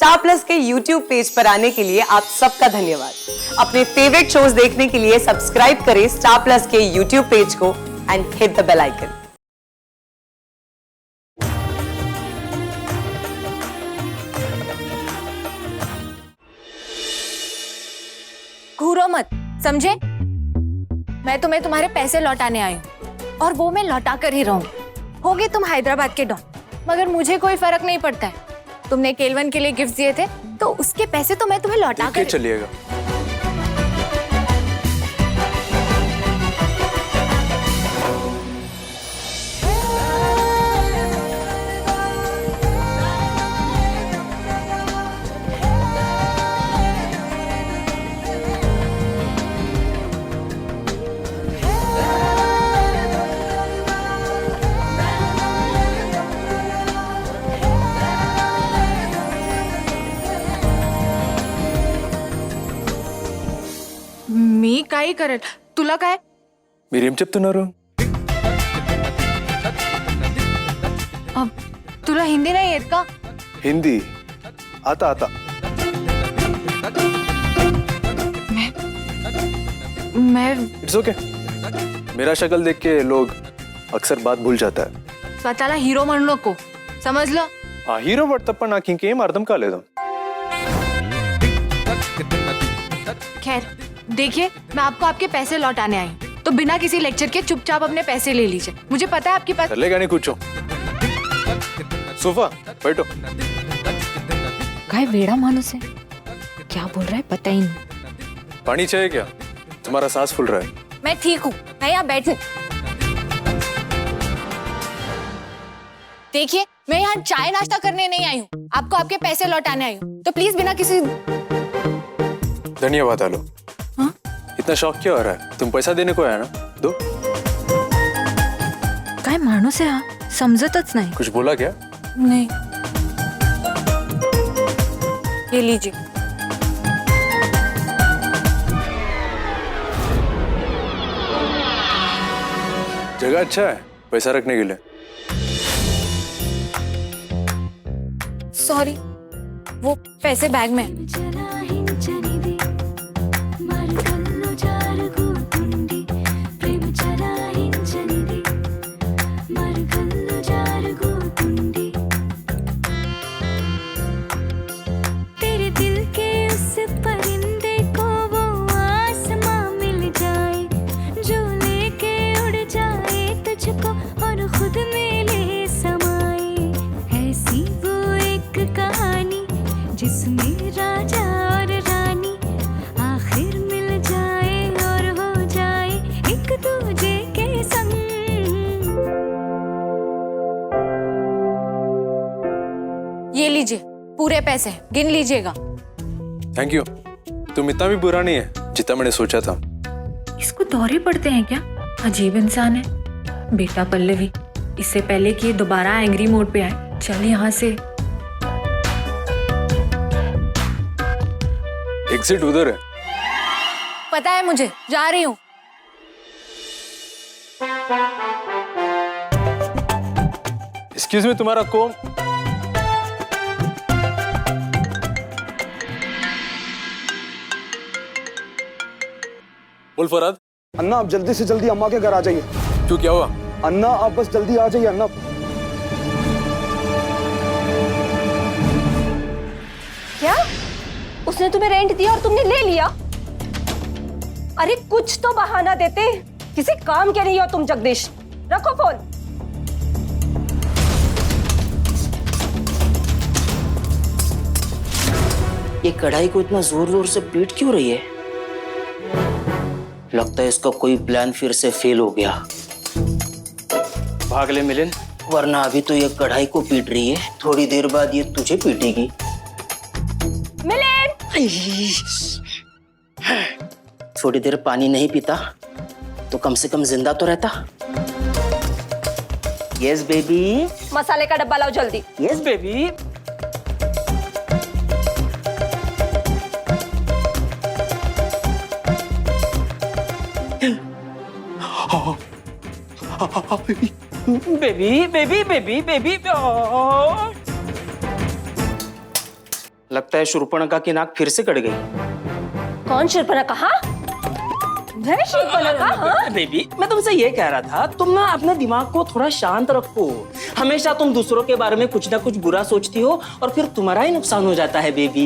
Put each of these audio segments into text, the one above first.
Star plus के YouTube page पर आने के लिए आप सबका धन्यवाद। अपने फेवरेट शोज देखने के लिए सब्सक्राइब करें स्टार प्लस के YouTube पेज को and hit the bell icon. घूरो मत, समझे? मैं तुम्हें तुम्हारे पैसे लौटाने आई हूँ और वो मैं लौटा कर ही रहूंगी। होगे तुम हैदराबाद के डॉन, मगर मुझे कोई फर्क नहीं पड़ता है। तुमने केलवन के लिए गिफ्ट दिए थे तो उसके पैसे तो मैं तुम्हें लौटा कर चलिएगा। मी काही करेल, तुला काय? मी रिमचप तो नरो। अब तुला हिंदी नहीं येत का? हिंदी आता आता। मैं इट्स ओके। मेरा शक्ल देख के लोग अक्सर बात भूल जाता है। स्वतःला हिरो म्हणू नको, समजलं? हाँ हीरो वाटतं ना की अर्थम का लेदम। खैर देखिए, मैं आपको आपके पैसे लौटाने आई हूँ, तो बिना किसी लेक्चर के चुपचाप अपने पैसे ले लीजिए। मुझे पता है आपके पास चलेगा नहीं कुछ। सोफा बैठो। काय वेड़ा मानुस है, क्या बोल रहा है पता ही नहीं। पानी चाहिए क्या? तुम्हारा सांस फूल रहा है। मैं ठीक हूँ, मैं यहाँ बैठूं। देखिए, मैं यहाँ चाय नाश्ता करने नहीं आई हूँ, आपको आपके पैसे लौटाने आई हूँ, तो प्लीज बिना किसी। धन्यवाद आलो। हाँ? इतना शौक क्यों आ रहा है? तुम पैसा देने को आया ना, दो। काय माणूस आहे हा, समजतच नाही। कुछ बोला क्या? नहीं, ये लीजिए। जगह अच्छा है पैसा रखने के लिए। सॉरी, वो पैसे बैग में है। जिसमें राजा और रानी आखिर मिल जाए और हो जाए एक दूजे के संग। ये लीजिए, पूरे पैसे गिन लीजिएगा। Thank you. तुम इतना भी बुरा नहीं है जितना मैंने सोचा था। इसको दौरे पड़ते हैं क्या? अजीब इंसान है। बेटा पल्लवी, इससे पहले कि ये दोबारा एंग्री मोड पे आए, चल यहाँ से। एग्जिट उधर है। पता है मुझे, जा रही हूँ। एक्सक्यूज मी, तुम्हारा कोम। बोल फराद। अन्ना आप जल्दी से जल्दी अम्मा के घर आ जाइए। क्यों, क्या हुआ? अन्ना आप बस जल्दी आ जाइए अन्ना। क्या? उसने तुम्हें रेंट दिया और तुमने ले लिया? अरे कुछ तो बहाना देते, किसी काम के नहीं हो तुम जगदीश। रखो फोन। ये कढ़ाई को इतना जोर जोर से पीट क्यों रही है? लगता है इसका कोई प्लान फिर से फेल हो गया। भाग ले मिलिन, वरना अभी तो ये कढ़ाई को पीट रही है, थोड़ी देर बाद ये तुझे पीटेगी। मिलिन! थोड़ी देर पानी नहीं पीता तो कम से कम जिंदा तो रहता। Yes baby. मसाले का डब्बा लाओ जल्दी। Yes baby. Baby baby baby baby. लगता है शूर्पणखा की नाक फिर से कट गई। कौन शूर्पणखा? हाँ? मैं शूर्पणखा? हाँ? बेबी, मैं तुमसे ये कह रहा था, तुम ना अपने दिमाग को थोड़ा शांत रखो। हमेशा तुम दूसरों के बारे में कुछ ना कुछ बुरा सोचती हो और फिर तुम्हारा ही नुकसान हो जाता है बेबी।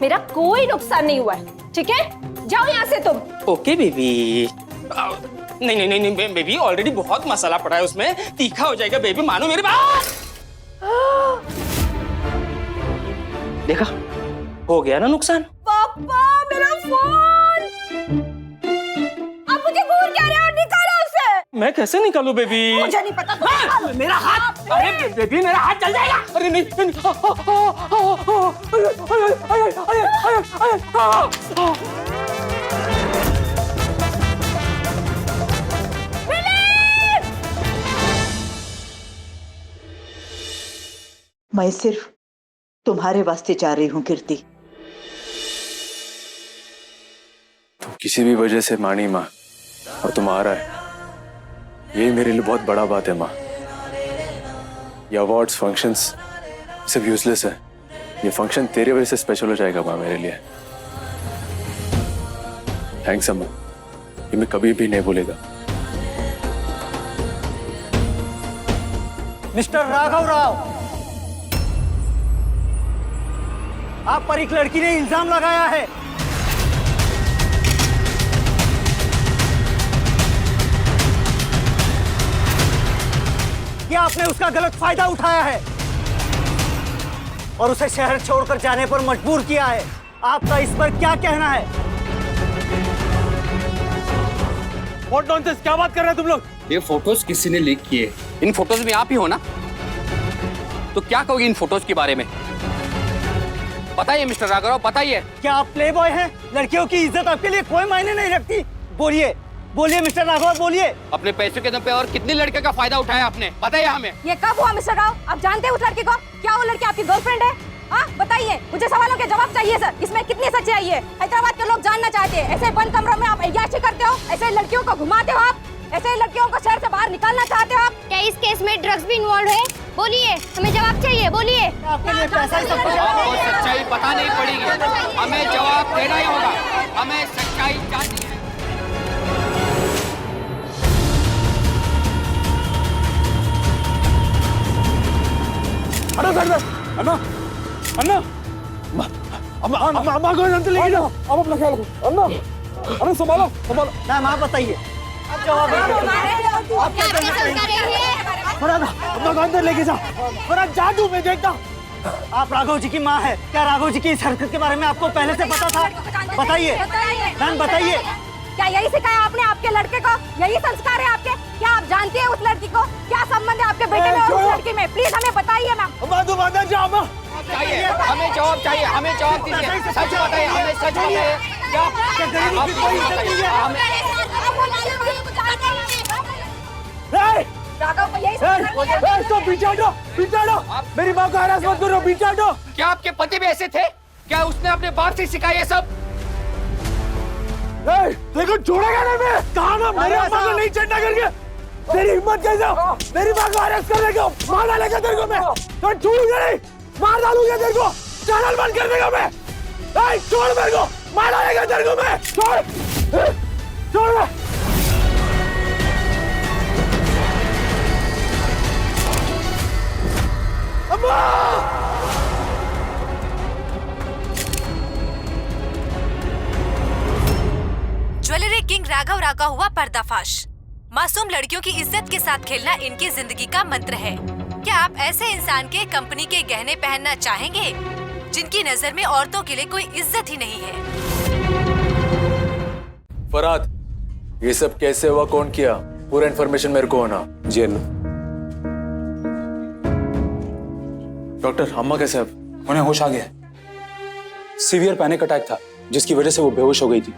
मेरा कोई नुकसान नहीं हुआ है, ठीक है? जाओ यहाँ से तुम। Okay baby. नहीं नहीं नहीं नहीं बेबी, ऑलरेडी बहुत मसाला पड़ा है उसमें, तीखा हो जाएगा बेबी, मानो मेरी बात। देखा, हो गया ना नुकसान। पापा, मेरा फोन! आप मुझे घूर क्या रहे हो? निकालो उसे। मैं कैसे निकालूं बेबी? मुझे नहीं पता। मेरा हाथ, अरे बेबी मेरा हाथ जल जाएगा। अरे नहीं, मैं सिर्फ तुम्हारे वास्ते जा रही हूँ कीर्ति। तुम किसी भी वजह से मानी माँ और तुम आ रहा है, यही मेरे लिए बहुत बड़ा बात है माँ। ये अवार्ड्स फंक्शंस सब यूजलेस है, ये फंक्शन तेरे वजह से स्पेशल हो जाएगा माँ मेरे लिए। थैंक्स अम्मा, ये मैं कभी भी नहीं भूलेगा। मिस्टर राघव राव, आप पर एक लड़की ने इल्जाम लगाया है कि आपने उसका गलत फायदा उठाया है और उसे शहर छोड़कर जाने पर मजबूर किया है। आपका इस पर क्या कहना है? व्हाट नॉनसेंस, क्या बात कर रहे हैं तुम लोग? ये फोटोज किसी ने लीक किए। इन फोटोज में आप ही हो ना? तो क्या कहोगे इन फोटोज के बारे में? बताइए मिस्टर राघव, बताइए। क्या आप प्ले बॉय हैं? लड़कियों की इज्जत आपके लिए कोई मायने नहीं रखती? बोलिए बोलिए मिस्टर राघव, बोलिए। अपने पैसों के दम पे और कितनी लड़के का फायदा उठाया आपने, बताइए हमें। ये कब हुआ मिस्टर राव? आप जानते हैं उस लड़की को? क्या वो लड़की आपकी गर्लफ्रेंड है? हाँ बताइए, मुझे सवालों के जवाब चाहिए सर। इसमें कितनी सच्चाई है? हैदराबाद के लोग जानना चाहते हैं। ऐसे बंद कमरों में आप अय्याशी करते हो? ऐसे लड़कियों को घुमाते हो आप? ऐसे लड़कियों को शहर से बाहर निकालना चाहते हो आप? क्या इस केस में ड्रग्स भी इन्वॉल्व है? बोलिए, हमें जवाब चाहिए, बोलिए। आपके लिए पैसा ही सब कुछ है। आपको सच्चाई पता नहीं पड़ेगी, हमें जवाब देना ही होगा। हमें सच्चाई जाननी है। अरे अन्ना अन्ना अम्मा अम्मा अम्मा को अंदर लेके जाओ। अब अपना ख्याल रखो अन्ना। अरे संभालो संभालो। मैम आप बताइए, आप जवाब अम्मा को अंदर लेके जाओ, थोड़ा जादू में देखता। आप राघव जी की माँ है, क्या राघव जी की इस हरकत के बारे में आपको पहले से पता था? बताइए मैम, बताइए। क्या यही सिखाया आपने आपके लड़के को? यही संस्कार है आपके? क्या आप जानती हैं उस लड़की को? क्या संबंध है आपके बेटे में और उस लड़की में? प्लीज हमें बताइए मैम। तुम अंदर जाओ अम्मा। चाहिए, हमें जवाब चाहिए, हमें जवाब दीजिए। सच बताइए, हमें सच बताइए। क्या पीछे हटो, पीछे हटो। मेरी माँ को हरास मत करो, पीछे हटो। क्या आपके पति भी ऐसे थे? क्या उसने अपने बाप से सिखाया ये सब? देखो छोड़ेगा नहीं मैं। कहा ना मेरे अम्मा को नहीं चढ़ना करके। तेरी हिम्मत कैसे हो मेरी माँ को अरेस्ट करने को? मार डालेगा तेरे को मैं। तो छोड़ूंगा नहीं, मार डालूंगा तेरे को। चैनल बंद कर देगा मैं। छोड़ मेरे को, मार डालेगा तेरे को मैं। छोड़ छोड़ मैं। अम्मा! ज्वेलरी किंग राघव राव का हुआ पर्दाफाश। मासूम लड़कियों की इज्जत के साथ खेलना इनकी जिंदगी का मंत्र है। क्या आप ऐसे इंसान के कंपनी के गहने पहनना चाहेंगे जिनकी नजर में औरतों के लिए कोई इज्जत ही नहीं है? फरहाद, ये सब कैसे हुआ, कौन किया? पूरा इन्फॉर्मेशन मेरे को होना। जी अन्ना। डॉक्टर, अम्मा कैसे अब? उन्हें होश आ गया है। सीवियर पैनिक अटैक था जिसकी वजह से वो बेहोश हो गई थी।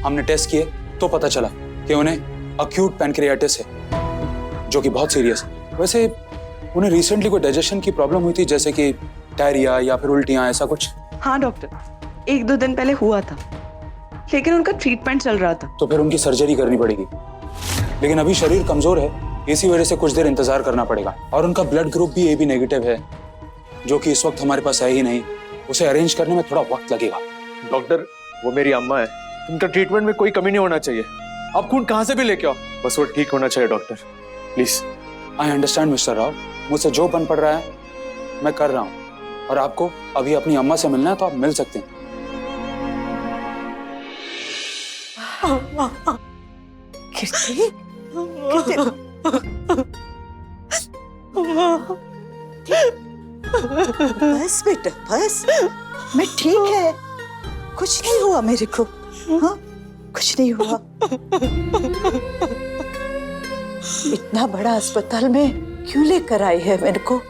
हमने टेस्ट किए तो पता चला कि उन्हें अक्यूट पैनक्रियाटिस है जो कि बहुत सीरियस है। वैसे उन्हें रिसेंटली कोई डाइजेशन की प्रॉब्लम हुई थी, जैसे कि डायरिया या फिर उल्टियां, ऐसा कुछ। हाँ डॉक्टर, 1-2 दिन पहले हुआ था, लेकिन उनका ट्रीटमेंट चल रहा था। तो फिर उनकी सर्जरी करनी पड़ेगी, लेकिन अभी शरीर कमजोर है, इसी वजह से कुछ देर इंतजार करना पड़ेगा। और उनका ब्लड ग्रुप भी AB नेगेटिव है, जो कि इस वक्त हमारे पास है ही नहीं। उसे अरेंज करने में थोड़ा वक्त लगेगा। डॉक्टर, वो मेरी अम्मा है, उनका ट्रीटमेंट में कोई कमी नहीं होना चाहिए। आप खून कहां से भी लेके आओ, बस वो ठीक होना चाहिए doctor, please. I understand mister Rao, मुझसे जो बन पड़ रहा है मैं कर रहा हूँ, और आपको अभी अपनी अम्मा से मिलना है तो आप मिल सकते हैं। बस बेटा बस, मैं ठीक है, कुछ नहीं हुआ मेरे को। हाँ, कुछ नहीं हुआ। इतना बड़ा अस्पताल में क्यों लेकर आई है मेरे को?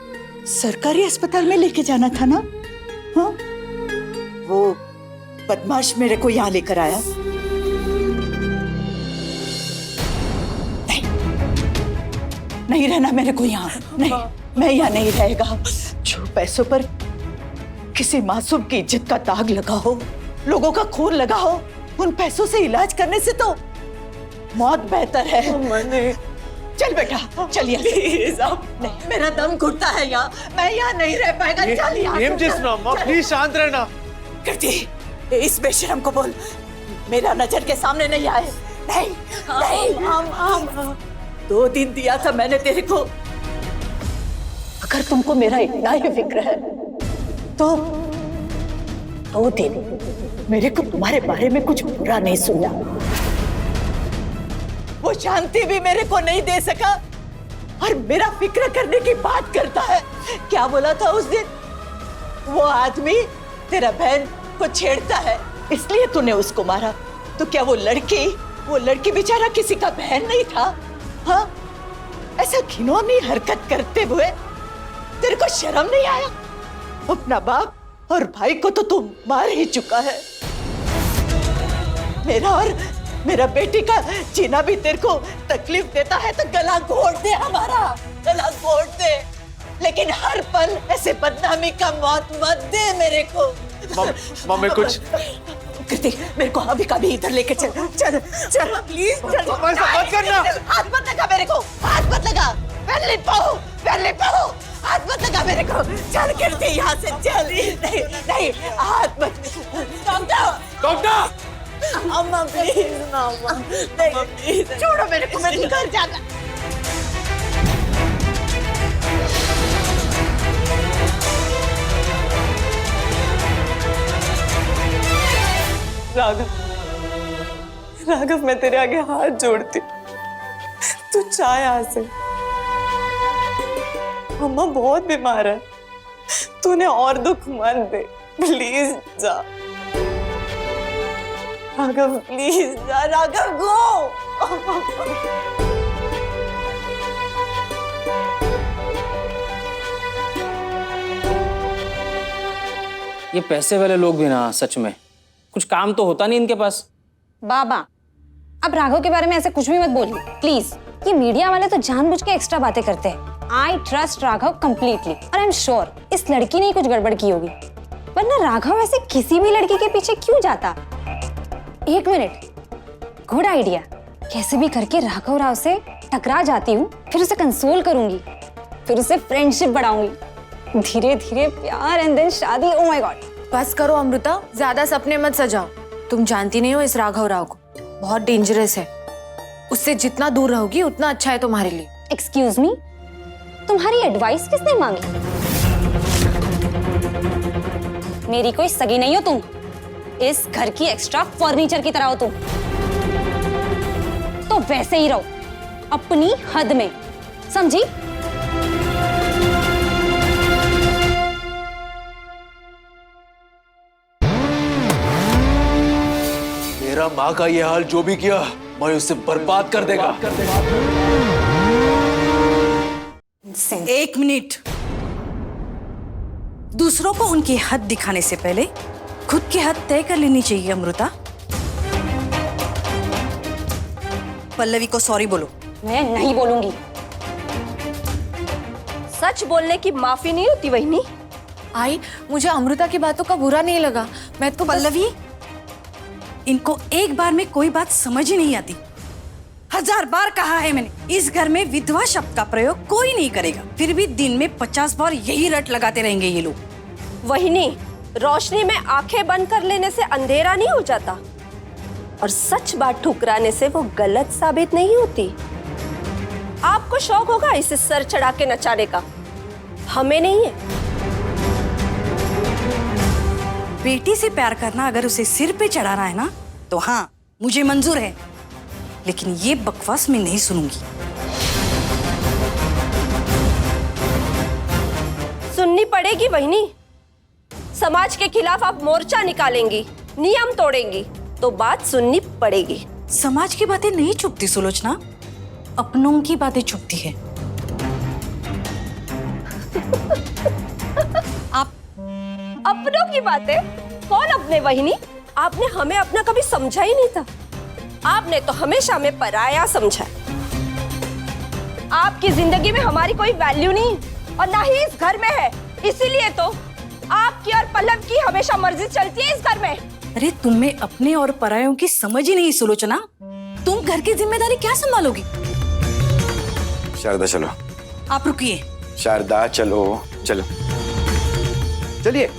सरकारी अस्पताल में लेके जाना था ना। हाँ, वो बदमाश मेरे को यहाँ लेकर आया। नहीं रहना मेरे को यहाँ, नहीं, मैं यहाँ नहीं रहेगा। जो पैसों पर किसी मासूम की इज्जत का दाग लगा हो, लोगों का खून लगा हो, उन पैसों से इलाज करने से तो मौत बेहतर है। चल बेटा, चल यहाँ से। नहीं, मेरा दम घुटता है यहाँ, मैं यहाँ नहीं रह पाएगा। चल यहाँ से। प्लीज शांत रहना। कृति, इस बेशरम को बोल मेरा नजर के सामने नहीं आए। नहीं, नहीं। 2 दिन दिया था मैंने तेरे को। अगर तुमको मेरा इतना ही फिक्र है तो 2 दिन मेरे को तुम्हारे बारे में कुछ बुरा नहीं सुनना। वो शांति भी मेरे को नहीं दे सका और मेरा फिक्र करने की बात करता है। क्या बोला था उस दिन? वो आदमी तेरा बहन को छेड़ता है इसलिए तूने उसको मारा। तो क्या वो लड़की बेचारा किसी का बहन नहीं था? हाँ, ऐसा घिनौनी हरकत करते हुए तेरे को शर्म नहीं आया? अपना बाप और भाई को तो तू मार ही चुका है। मेरा बेटी का जीना भी तेरे को तकलीफ देता है तो गला घोट दे, हमारा गला घोट दे, लेकिन हर पल ऐसे बदनामी का मौत मत दे मेरे को। मम्मी कुछ कृति, मेरे को अभी कभी इधर लेके चल चल चल प्लीज चल। मत करना। हाथ मत लगा मेरे को, हाथ मत लगा। पहले पाओ, हाथ मत लगा मेरे को। चल कृति यहाँ से चल। नहीं नहीं, हाथ मत। डॉक्टर अम्मा प्लीज ना, अम्मा नहीं, छोड़ो मेरे को, मैं घर जाना। राघव, मैं तेरे आगे हाथ जोड़ती हूँ, तू जा यहाँ से। अम्मा बहुत बीमार है, तूने और दुख मत दे, प्लीज जा। राघव प्लीज जा, राघव गो। ये पैसे वाले लोग भी ना, सच में कुछ काम तो होता नहीं इनके पास। बाबा, अब राघव के बारे में ऐसे कुछ भी मत बोलिए प्लीज। ये मीडिया वाले तो जानबूझ के एक्स्ट्रा बातें करते हैं। आई ट्रस्ट राघव कंप्लीटली और आई एम श्योर इस लड़की ने ही कुछ गड़बड़ की होगी, वरना राघव ऐसे किसी भी लड़की के पीछे क्यों जाता? 1 मिनट, गुड आइडिया। कैसे भी करके राघव राव से टकरा जाती हूँ, फिर उसे कंसोल करूंगी, फिर उसे फ्रेंडशिप बढ़ाऊंगी, धीरे धीरे प्यार एंड देन शादी। Oh my God. बस करो अमृता, ज्यादा सपने मत सजाओ। तुम जानती नहीं हो इस राघव राव को, बहुत डेंजरस है। उससे जितना दूर रहोगी उतना अच्छा है तुम्हारे लिए। एक्सक्यूज मी, तुम्हारी एडवाइस किसने मांगी? मेरी कोई सगी नहीं हो तुम, इस घर की एक्स्ट्रा फर्नीचर की तरह हो तुम। तो वैसे ही रहो, अपनी हद में, समझी? मेरा माँ का ये हाल जो भी किया, मैं उसे बर्बाद कर देगा। 1 मिनट, दूसरों को उनकी हद दिखाने से पहले खुद की हद तय कर लेनी चाहिए अमृता। पल्लवी को सॉरी बोलो। मैं नहीं बोलूंगी। सच बोलने की माफी नहीं होती वहीनी। आई, मुझे अमृता की बातों का बुरा नहीं लगा। मैं तो पल्लवी, इनको एक बार में कोई बात समझ ही नहीं आती। 1000 बार कहा है मैंने, इस घर में विधवा शब्द का प्रयोग कोई नहीं करेगा, फिर भी दिन में 50 बार यही रट लगाते रहेंगे ये लोग। वहीनी, रोशनी में आंखें बंद कर लेने से अंधेरा नहीं हो जाता, और सच बात ठुकराने से वो गलत साबित नहीं होती। आपको शौक होगा इसे सर चढ़ा के नचाने का, हमें नहीं है। बेटी से प्यार करना अगर उसे सिर पे चढ़ाना है ना, तो हाँ मुझे मंजूर है, लेकिन ये बकवास मैं नहीं सुनूंगी। सुननी पड़ेगी बहनी। समाज के खिलाफ आप मोर्चा निकालेंगी, नियम तोड़ेंगी, तो बात सुननी पड़ेगी। समाज की बातें नहीं चुपती सुलोचना, अपनों की बातें चुपती है। आप अपनों की बातें? कौन अपने बहनी? आपने हमें अपना कभी समझा ही नहीं था। आपने तो हमेशा हमें पराया समझा। आपकी जिंदगी में हमारी कोई वैल्यू नहीं और ना ही इस घर में है, इसीलिए तो आपकी और पल्लव की हमेशा मर्जी चलती है इस घर में। अरे तुम्हें अपने और परायों की समझ ही नहीं सुलोचना। तुम घर की जिम्मेदारी क्या संभालोगी? शारदा चलो। आप रुकिए। शारदा चलो, चलो चलिए।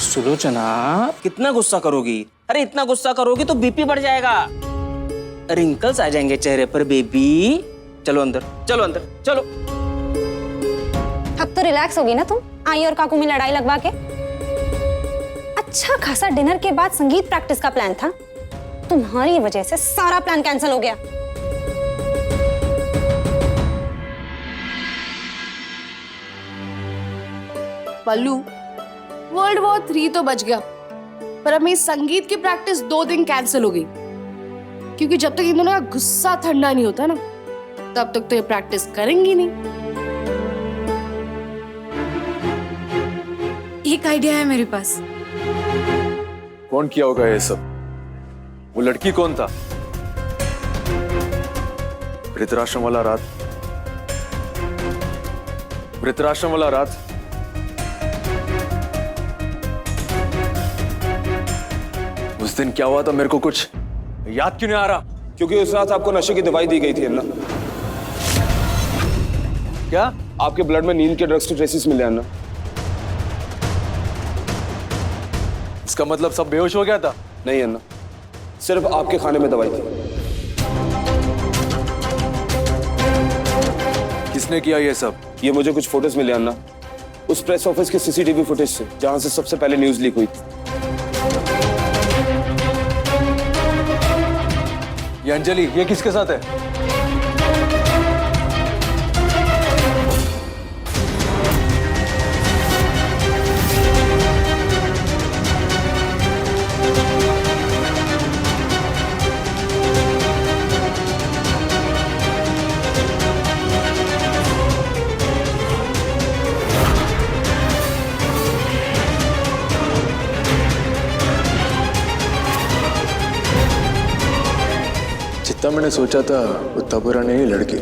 सुलोचना, कितना गुस्सा करोगी? अरे इतना गुस्सा करोगी तो बीपी बढ़ जाएगा, रिंकल्स आ जाएंगे चेहरे पर बेबी। चलो अंदर, चलो अंदर, चलो। अब तो रिलैक्स होगी ना तुम, आई और काकू में लड़ाई लगवा के। अच्छा खासा डिनर के बाद संगीत प्रैक्टिस का प्लान था, तुम्हारी वजह से सारा प्लान कैंसिल हो गया। पल्लू, वर्ल्ड वॉर 3 तो बच गया, पर अब मेरी संगीत की प्रैक्टिस 2 दिन कैंसिल हो गई, क्योंकि जब तक इन दोनों का गुस्सा ठंडा नहीं होता ना, तब तक तो ये प्रैक्टिस करेंगी नहीं। एक आइडिया है मेरे पास। कौन किया होगा ये सब? वो लड़की कौन था? वृद्धाश्रम वाला रात, वृद्धाश्रम वाला रात। उस दिन क्या हुआ था मेरे को कुछ याद क्यों नहीं आ रहा? क्योंकि उस रात आपको नशे की दवाई दी गई थी अन्ना। क्या? आपके ब्लड में नींद के ड्रग्स के ट्रेसेस मिले अन्ना। इसका मतलब सब बेहोश हो गया था? नहीं अन्ना, सिर्फ आपके खाने में दवाई थी। किसने किया ये सब? ये मुझे कुछ फोटोज मिले अन्ना, उस प्रेस ऑफिस के सीसीटीवी फुटेज से, जहां से सबसे पहले न्यूज लीक हुई थी। ये अंजलि, ये किसके साथ है? जितना मैंने सोचा था उतना बुरा नहीं लड़की।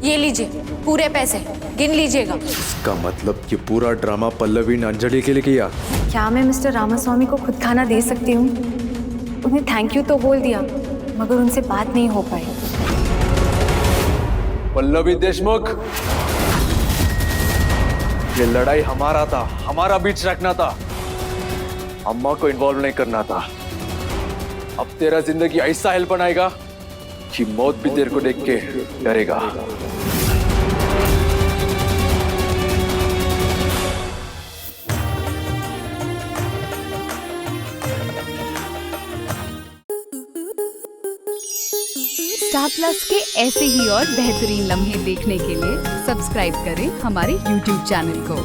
ये लीजिए पूरे पैसे, गिन लीजिएगा। इसका मतलब कि पूरा ड्रामा पल्लवी ने अंजलि के लिए किया। क्या मैं मिस्टर रामास्वामी को खुद खाना दे सकती हूँ? उन्हें थैंक यू तो बोल दिया, मगर उनसे बात नहीं हो पाई। पल्लवी देशमुख, ये लड़ाई हमारा था, हमारा बीच रखना था, अम्मा को इन्वॉल्व नहीं करना था। अब तेरा जिंदगी ऐसा हेल बनाएगा कि मौत भी तेरे को देख के डरेगा। स्टार प्लस के ऐसे ही और बेहतरीन लम्हे देखने के लिए सब्सक्राइब करें हमारे YouTube चैनल को।